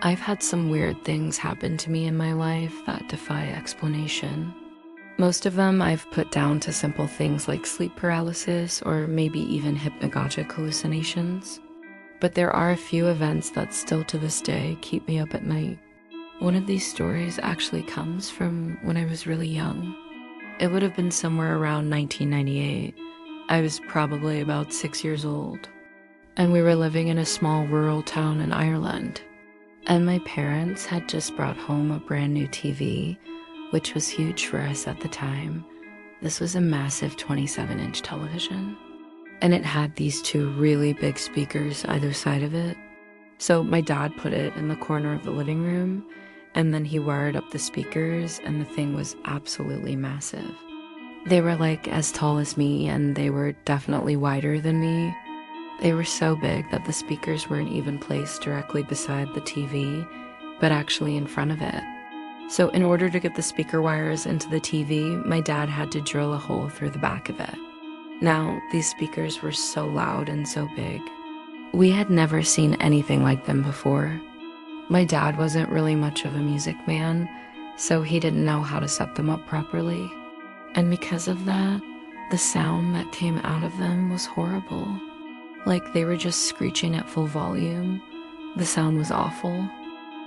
I've had some weird things happen to me in my life that defy explanation. Most of them I've put down to simple things like sleep paralysis or maybe even hypnagogic hallucinations. But there are a few events that still to this day keep me up at night. One of these stories actually comes from when I was really young. It would have been somewhere around 1998. I was probably about 6 years old, and we were living in a small rural town in Ireland. And my parents had just brought home a brand new TV, which was huge for us at the time. This was a massive 27-inch television, and it had these two really big speakers either side of it. So my dad put it in the corner of the living room, and then he wired up the speakers, and the thing was absolutely massive. They were like as tall as me, and they were definitely wider than me. They were so big that the speakers weren't even placed directly beside the TV, but actually in front of it. So in order to get the speaker wires into the TV, my dad had to drill a hole through the back of it. Now, these speakers were so loud and so big. We had never seen anything like them before. My dad wasn't really much of a music man, so he didn't know how to set them up properly. And because of that, the sound that came out of them was horrible. Like they were just screeching at full volume. The sound was awful.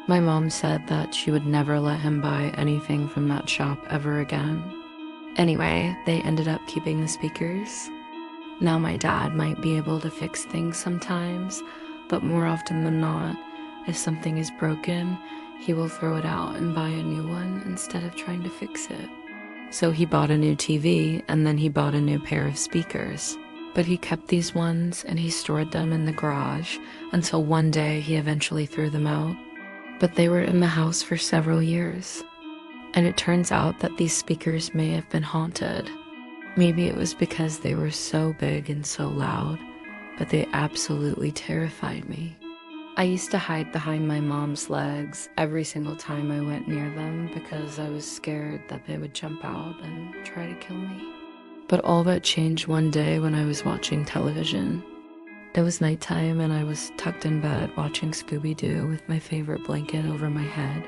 My mom said that she would never let him buy anything from that shop ever again. Anyway, they ended up keeping the speakers. Now my dad might be able to fix things sometimes, but more often than not, if something is broken, he will throw it out and buy a new one instead of trying to fix it. So he bought a new TV, and then he bought a new pair of speakers. But he kept these ones and he stored them in the garage until one day he eventually threw them out. But they were in the house for several years. And it turns out that these speakers may have been haunted. Maybe it was because they were so big and so loud, but they absolutely terrified me. I used to hide behind my mom's legs every single time I went near them because I was scared that they would jump out and try to kill me. But all that changed one day when I was watching television. It was nighttime and I was tucked in bed watching Scooby-Doo with my favorite blanket over my head.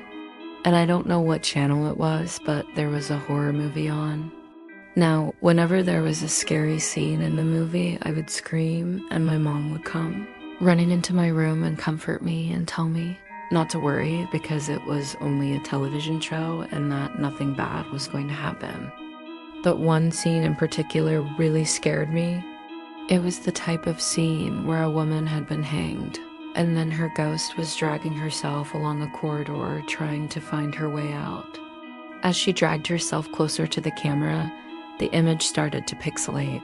And I don't know what channel it was, but there was a horror movie on. Now, whenever there was a scary scene in the movie, I would scream and my mom would come, running into my room and comfort me and tell me not to worry because it was only a television show and that nothing bad was going to happen. But one scene in particular really scared me. It was the type of scene where a woman had been hanged, and then her ghost was dragging herself along a corridor trying to find her way out. As she dragged herself closer to the camera, the image started to pixelate.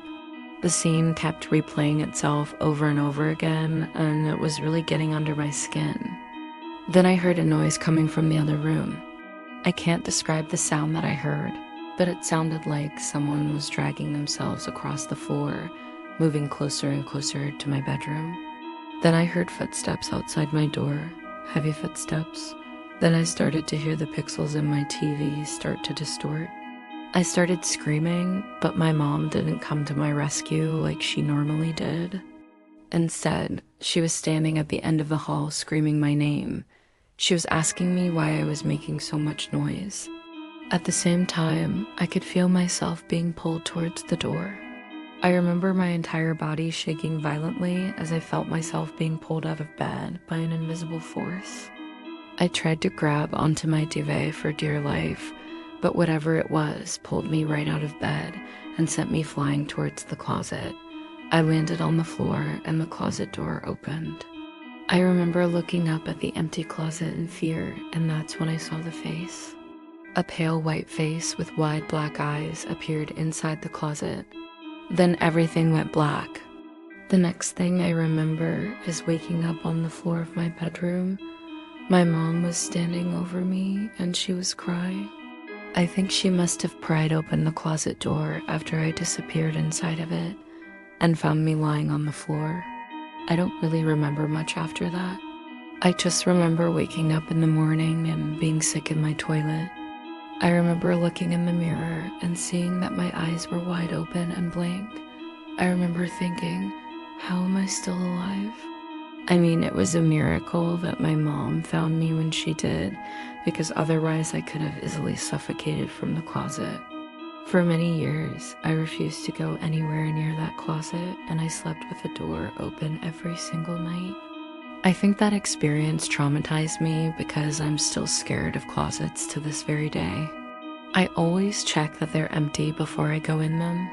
The scene kept replaying itself over and over again, and it was really getting under my skin. Then I heard a noise coming from the other room. I can't describe the sound that I heard, but it sounded like someone was dragging themselves across the floor, moving closer and closer to my bedroom. Then I heard footsteps outside my door, heavy footsteps. Then I started to hear the pixels in my TV start to distort. I started screaming, but my mom didn't come to my rescue like she normally did. Instead, she was standing at the end of the hall screaming my name. She was asking me why I was making so much noise. At the same time, I could feel myself being pulled towards the door. I remember my entire body shaking violently as I felt myself being pulled out of bed by an invisible force. I tried to grab onto my duvet for dear life, but whatever it was pulled me right out of bed and sent me flying towards the closet. I landed on the floor and the closet door opened. I remember looking up at the empty closet in fear, and that's when I saw the face. A pale white face with wide black eyes appeared inside the closet. Then everything went black. The next thing I remember is waking up on the floor of my bedroom. My mom was standing over me and she was crying. I think she must have pried open the closet door after I disappeared inside of it and found me lying on the floor. I don't really remember much after that. I just remember waking up in the morning and being sick in my toilet. I remember looking in the mirror and seeing that my eyes were wide open and blank. I remember thinking, how am I still alive? I mean, it was a miracle that my mom found me when she did, because otherwise I could have easily suffocated from the closet. For many years, I refused to go anywhere near that closet, and I slept with the door open every single night. I think that experience traumatized me because I'm still scared of closets to this very day. I always check that they're empty before I go in them.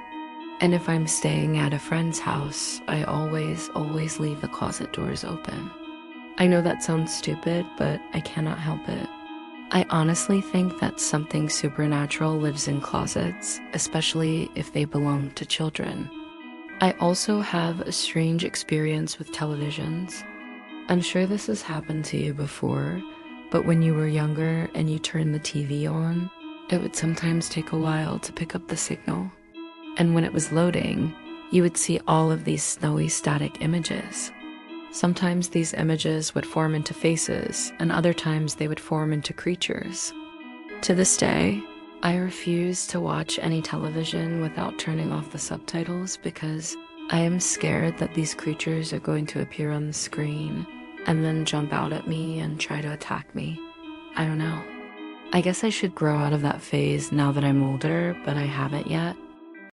And if I'm staying at a friend's house, I always leave the closet doors open. I know that sounds stupid, but I cannot help it. I honestly think that something supernatural lives in closets, especially if they belong to children. I also have a strange experience with televisions. I'm sure this has happened to you before, but when you were younger and you turned the TV on, it would sometimes take a while to pick up the signal. And when it was loading, you would see all of these snowy static images. Sometimes these images would form into faces, and other times they would form into creatures. To this day, I refuse to watch any television without turning off the subtitles because I am scared that these creatures are going to appear on the screen and then jump out at me and try to attack me. I don't know. I guess I should grow out of that phase now that I'm older, but I haven't yet.